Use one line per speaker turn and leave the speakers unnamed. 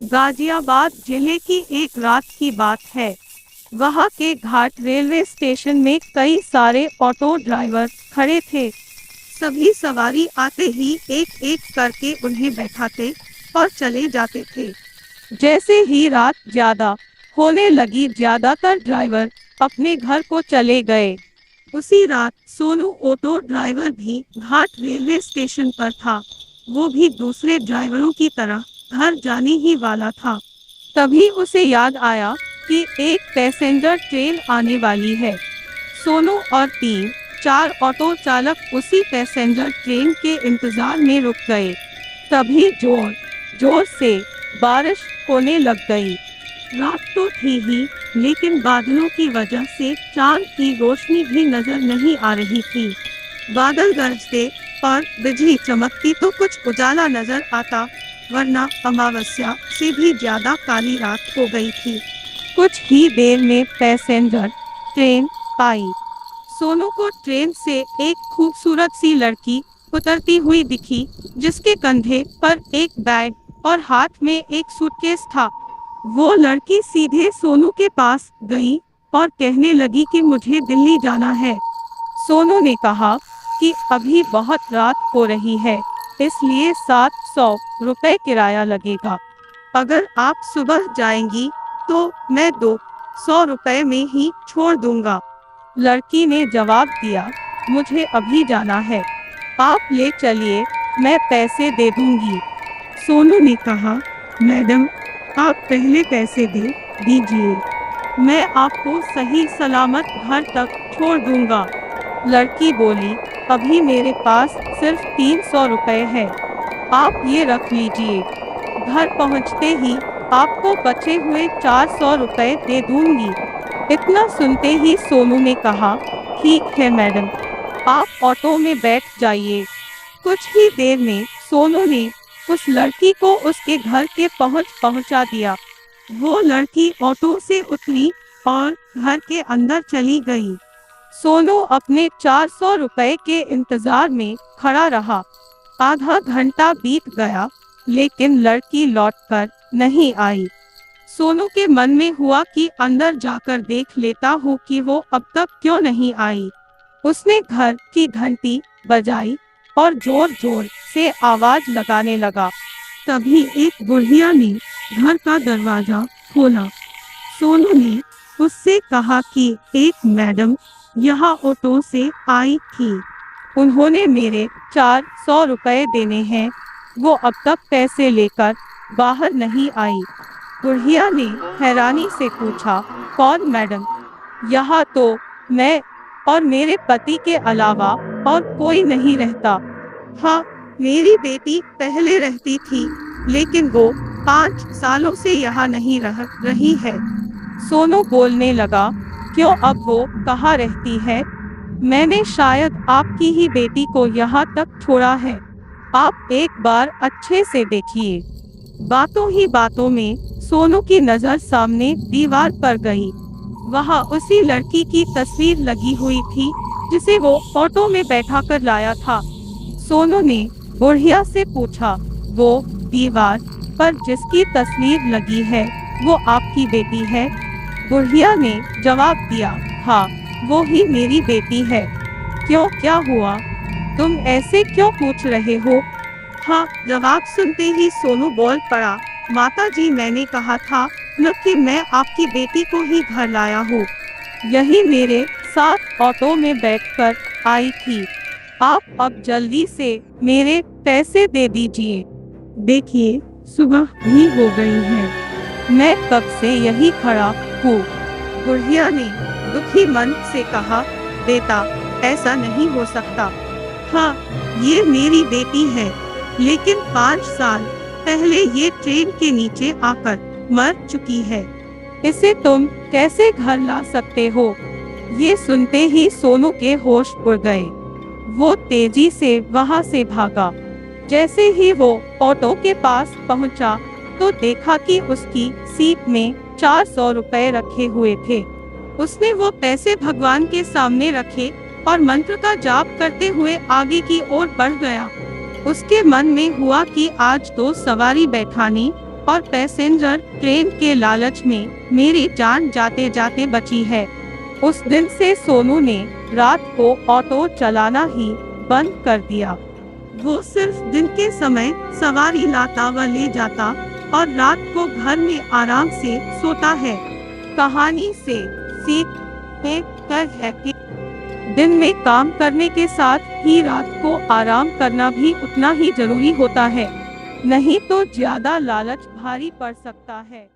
गाजियाबाद जिले की एक रात की बात है। वहां के घाट रेलवे स्टेशन में कई सारे ऑटो ड्राइवर खड़े थे। सभी सवारी आते ही एक एक करके उन्हें बैठाते और चले जाते थे। जैसे ही रात ज्यादा होने लगी, ज्यादातर ड्राइवर अपने घर को चले गए। उसी रात सोनू ऑटो ड्राइवर भी घाट रेलवे स्टेशन पर था। वो भी दूसरे ड्राइवरों की तरह घर जाने ही वाला था। तभी उसे याद आया कि एक पैसेंजर ट्रेन आने वाली है। सोनू और तीन चार ऑटो चालक उसी पैसेंजर ट्रेन के इंतजार में रुक गए। तभी जोर जोर से बारिश होने लग गई। रात तो थी ही, लेकिन बादलों की वजह से चांद की रोशनी भी नजर नहीं आ रही थी। बादल गरजते और बिजली चमकती तो कुछ उजाला नजर आता, वरना अमावस्या से भी ज्यादा काली रात हो गई थी। कुछ ही देर में पैसेंजर ट्रेन आई। सोनू को ट्रेन से एक खूबसूरत सी लड़की उतरती हुई दिखी, जिसके कंधे पर एक बैग और हाथ में एक सूटकेस था। वो लड़की सीधे सोनू के पास गई और कहने लगी कि मुझे दिल्ली जाना है। सोनू ने कहा कि अभी बहुत रात हो रही है, इसलिए 700 रुपए किराया लगेगा। अगर आप सुबह जाएंगी तो मैं 200 रुपए में ही छोड़ दूंगा। लड़की ने जवाब दिया, मुझे अभी जाना है, आप ले चलिए, मैं पैसे दे दूंगी। सोनू ने कहा, मैडम आप पहले पैसे दे दीजिए, मैं आपको सही सलामत घर तक छोड़ दूंगा। लड़की बोली, अभी मेरे पास सिर्फ 300 रुपए है, आप ये रख लीजिए, घर पहुंचते ही आपको बचे हुए 400 रुपए दे दूंगी। इतना सुनते ही सोनू ने कहा, ठीक है मैडम, आप ऑटो में बैठ जाइए। कुछ ही देर में सोनू ने उस लड़की को उसके घर के पहुंचा दिया। वो लड़की ऑटो से उतरी और घर के अंदर चली गई। सोनू अपने 400 रुपए के इंतजार में खड़ा रहा। आधा घंटा बीत गया, लेकिन लड़की लौटकर नहीं आई। सोनू के मन में हुआ कि अंदर जाकर देख लेता हूँ कि वो अब तक क्यों नहीं आई। उसने घर की घंटी बजाई और जोर जोर से आवाज लगाने लगा। तभी एक बुढ़िया ने घर का दरवाजा खोला। सोनू ने उससे कहा कि एक मैडम यहाँ ऑटो से आई थी, उन्होंने मेरे 400 रुपए देने हैं, वो अब तक पैसे लेकर बाहर नहीं आई। बुढ़िया ने हैरानी से पूछा, कौन मैडम? यहाँ तो मैं और मेरे पति के अलावा और कोई नहीं रहता। हाँ, मेरी बेटी पहले रहती थी, लेकिन वो 5 सालों से यहाँ नहीं रह रही है। सोनू बोलने लगा, क्यों, अब वो कहाँ रहती है? मैंने शायद आपकी ही बेटी को यहाँ तक छोड़ा है, आप एक बार अच्छे से देखिए। बातों ही बातों में सोनू की नजर सामने दीवार पर गई। वहाँ उसी लड़की की तस्वीर लगी हुई थी, जिसे वो ऑटो में बैठा कर लाया था। सोनू ने बुढ़िया से पूछा, वो दीवार पर जिसकी तस्वीर लगी है, वो आपकी बेटी है? बुढ़िया ने जवाब दिया, हाँ, वो ही मेरी बेटी है। क्यों, क्या हुआ? तुम ऐसे क्यों पूछ रहे हो? हाँ, जवाब सुनते ही सोनू बोल पड़ा, माताजी, मैंने कहा था न कि मैं आपकी बेटी को ही घर लाया हूँ। यही मेरे साथ ऑटो में बैठकर आई थी। आप अब जल्दी से मेरे पैसे दे दीजिए। देखिए, सुबह भी हो गई है, मैं कब से यही खड़ा हूँ। बुढ़िया ने दुखी मन से कहा, बेटा, ऐसा नहीं हो सकता। हाँ, ये मेरी बेटी है, लेकिन 5 साल पहले ये ट्रेन के नीचे आकर मर चुकी है। इसे तुम कैसे घर ला सकते हो? ये सुनते ही सोनू के होश उड़ गए। वो तेजी से वहां से भागा। जैसे ही वो ऑटो के पास पहुंचा, तो देखा कि उसकी सीट में 400 रुपए रखे हुए थे। उसने वो पैसे भगवान के सामने रखे और मंत्र का जाप करते हुए आगे की ओर बढ़ गया। उसके मन में हुआ कि आज तो सवारी बैठाने और पैसेंजर ट्रेन के लालच में मेरी जान जाते जाते बची है। उस दिन से सोनू ने रात को ऑटो चलाना ही बंद कर दिया। वो सिर्फ दिन के समय सवारी लाता व ले जाता और रात को घर में आराम से सोता है। कहानी से सीख कर है कि दिन में काम करने के साथ ही रात को आराम करना भी उतना ही जरूरी होता है, नहीं तो ज्यादा लालच भारी पड़ सकता है।